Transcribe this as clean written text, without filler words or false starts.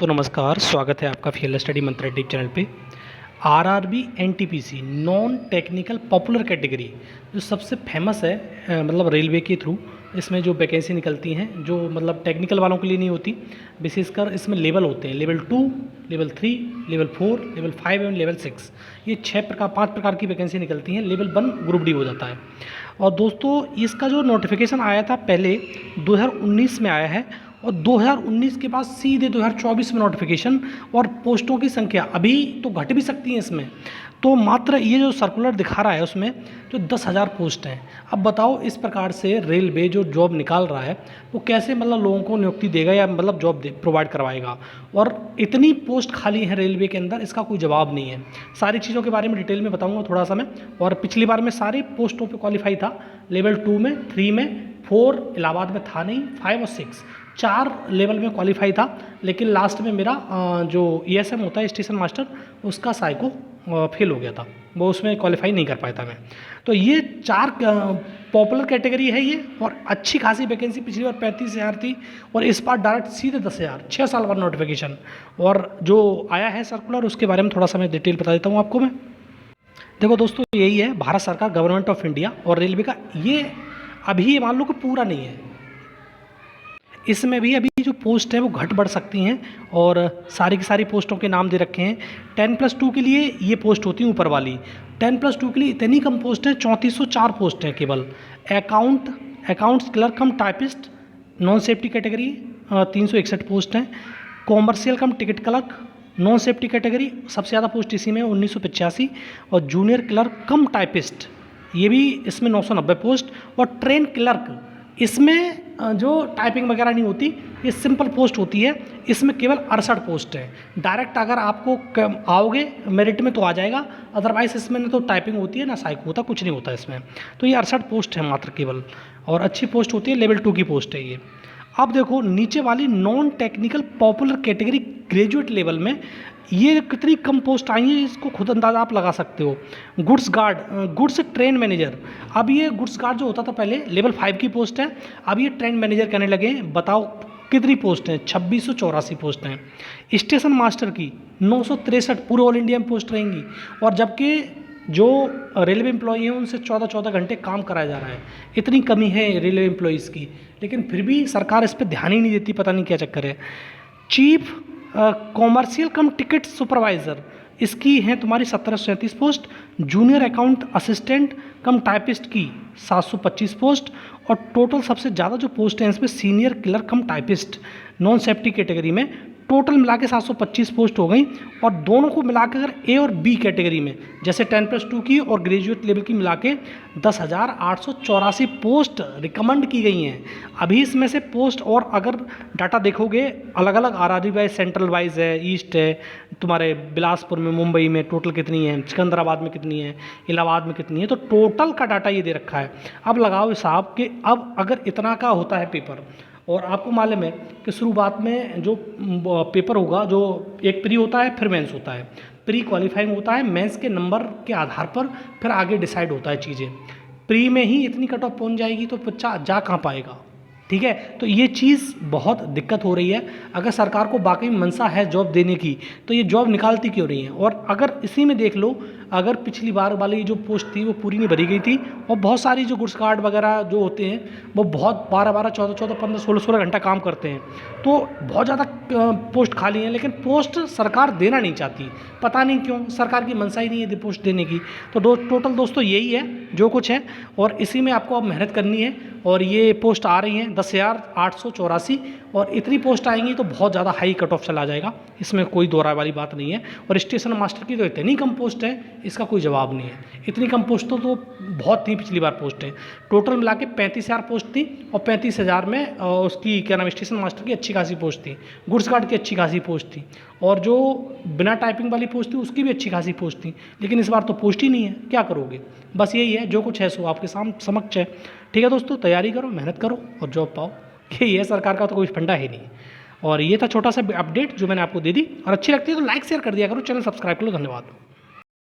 तो नमस्कार, स्वागत है आपका फील्ड स्टडी मंत्र यूट्यूब चैनल पे। RRB NTPC non technical popular category जो सबसे फेमस है, मतलब रेलवे के थ्रू इसमें जो वैकेंसी निकलती हैं, जो मतलब टेक्निकल वालों के लिए नहीं होती। विशेषकर इसमें लेवल होते हैं, लेवल 2, लेवल 3, लेवल 4, लेवल 5 एवं लेवल 6। ये 5 प्रकार की वैकेंसी निकलती हैं। लेवल 1 ग्रुप डी हो जाता है। और दोस्तों, इसका जो नोटिफिकेशन आया था पहले 2019 में आया है, और 2019 के बाद सीधे 2024 में नोटिफिकेशन। और पोस्टों की संख्या अभी तो घट भी सकती है इसमें। तो मात्र ये जो सर्कुलर दिखा रहा है उसमें जो 10,000 पोस्ट हैं। अब बताओ, इस प्रकार से रेलवे जो जॉब निकाल रहा है वो कैसे मतलब लोगों को नियुक्ति देगा या मतलब जॉब प्रोवाइड करवाएगा। और इतनी पोस्ट खाली है रेलवे के अंदर, इसका कोई जवाब नहीं है। सारी चीज़ों के बारे में डिटेल में बताऊँगा थोड़ा सा मैं। और पिछली बार मैं सारी पोस्टों पर क्वालिफाई था, लेवल 2 में, 3 में, 4 इलाहाबाद में था नहीं, 5 और 6 4 लेवल में क्वालिफाई था। लेकिन लास्ट में मेरा जो ESM होता है स्टेशन मास्टर, उसका साइको फेल हो गया था, वो उसमें क्वालिफाई नहीं कर पाया था मैं। तो ये 4 पॉपुलर कैटेगरी है ये। और अच्छी खासी वैकेंसी पिछली बार 35,000 थी, और इस बार डायरेक्ट सीधे 10,000, 6 साल बाद नोटिफिकेशन। और जो आया है सर्कुलर, उसके बारे में थोड़ा सा मैं डिटेल बता देता हूँ आपको मैं। देखो दोस्तों, यही है भारत सरकार, गवर्नमेंट ऑफ इंडिया और रेलवे का। ये अभी मान लो कि पूरा नहीं है, इसमें भी अभी जो पोस्ट है वो घट बढ़ सकती हैं। और सारी की सारी पोस्टों के नाम दे रखे हैं। 10+2 के लिए ये पोस्ट होती है ऊपर वाली। 10+2 के लिए इतनी कम पोस्ट है, 3404 पोस्ट हैं केवल। Accounts clerk cum typist non safety category 361 post हैं। Commercial cum ticket clerk non safety category सबसे ज़्यादा पोस्ट इसी में 1985। और जूनियर क्लर्क कम टाइपिस्ट, ये भी इसमें 990 पोस्ट। और ट्रेन क्लर्क, इसमें जो टाइपिंग वगैरह नहीं होती, ये सिंपल पोस्ट होती है, इसमें केवल 68 पोस्ट है। डायरेक्ट अगर आपको आओगे मेरिट में तो आ जाएगा, अदरवाइज इसमें ना तो टाइपिंग होती है ना साइको होता, कुछ नहीं होता इसमें। तो ये 68 पोस्ट है मात्र केवल, और अच्छी पोस्ट होती है, लेवल 2 की पोस्ट है ये। अब देखो नीचे वाली non technical popular category graduate level में ये कितनी कम पोस्ट आई है, इसको खुद अंदाजा आप लगा सकते हो। Goods guard, goods train manager. अब ये गुड्स गार्ड जो होता था पहले, लेवल 5 की पोस्ट है, अब ये ट्रेन मैनेजर कहने लगे हैं। बताओ कितनी पोस्ट हैं, 2684 पोस्ट हैं। स्टेशन मास्टर की 963 पूरे ऑल इंडिया में पोस्ट रहेंगी। और जबकि जो रेलवे एम्प्लॉई हैं उनसे 14-14 घंटे काम कराया जा रहा है। इतनी कमी है रेलवे एम्प्लॉयज़ की, लेकिन फिर भी सरकार इस पर ध्यान ही नहीं देती, पता नहीं क्या चक्कर है। Chief commercial cum ticket supervisor, इसकी हैं तुम्हारी 1737 पोस्ट। जूनियर अकाउंट असिस्टेंट कम टाइपिस्ट की 725 पोस्ट। और टोटल सबसे ज़्यादा जो पोस्ट हैं इसमें senior clerk cum typist non safety category में टोटल मिला के 725 पोस्ट हो गई। और दोनों को मिला के अगर A और B कैटेगरी में, जैसे 10+2 की और ग्रेजुएट लेवल की मिला के 10,884 पोस्ट रिकमेंड की गई हैं। अभी इसमें से पोस्ट, और अगर डाटा देखोगे अलग अलग RRB वाइज, सेंट्रल वाइज है, ईस्ट है, तुम्हारे बिलासपुर में, मुंबई में टोटल कितनी है, सिकंदराबाद में कितनी है, इलाहाबाद में कितनी है, तो टोटल का डाटा ये दे रखा है। अब लगाओ हिसाब कि अब अगर इतना का होता है पेपर, और आपको मालूम है कि शुरुआत में जो पेपर होगा, जो एक प्री होता है फिर मेंस होता है। प्री क्वालिफाइंग होता है, मेंस के नंबर के आधार पर फिर आगे डिसाइड होता है चीज़ें। प्री में ही इतनी कट ऑफ पहुंच जाएगी तो बच्चा जा कहाँ पाएगा, ठीक है। तो ये चीज़ बहुत दिक्कत हो रही है। अगर सरकार को वाकई मंशा है जॉब देने की, तो ये जॉब निकालती क्यों रही है। और अगर इसी में देख लो, अगर पिछली बार वाली जो पोस्ट थी वो पूरी नहीं भरी गई थी, और बहुत सारी जो गुड्स कार्ड वगैरह जो होते हैं वो बहुत 12-12, 14-14, 15, 16 घंटा काम करते हैं, तो बहुत ज़्यादा पोस्ट खाली हैं। लेकिन पोस्ट सरकार देना नहीं चाहती, पता नहीं क्यों, सरकार की मंशा ही नहीं है पोस्ट देने की। तो टोटल दोस्तों यही है जो कुछ है, और इसी में आपको अब मेहनत करनी है। और ये पोस्ट आ रही हैं 10,884, और इतनी पोस्ट आएंगी तो बहुत ज़्यादा हाई कट ऑफ चला जाएगा, इसमें कोई दो राय वाली बात नहीं है। और स्टेशन मास्टर की तो इतनी कम पोस्ट है, इसका कोई जवाब नहीं है। इतनी कम पोस्टों तो बहुत थी पिछली बार पोस्टें, टोटल मिला के 35,000 पोस्ट थी। और 35,000 में उसकी क्या नाम, स्टेशन मास्टर की अच्छी खासी पोस्ट थी, गुड्स गार्ड की अच्छी खासी पोस्ट थी, और जो बिना टाइपिंग वाली पोस्ट थी उसकी भी अच्छी खासी पोस्ट थी। लेकिन इस बार तो पोस्ट ही नहीं है, क्या करोगे। बस यही है, जो कुछ है सो आपके समक्ष है। ठीक है दोस्तों, तैयारी करो, मेहनत करो और जॉब पाओ। यही है, सरकार का तो कोई फंडा है नहीं। और ये था छोटा सा अपडेट जो मैंने आपको दे दी। और अच्छी लगती है तो लाइक शेयर कर दिया करो, चैनल सब्सक्राइब कर लो। धन्यवाद।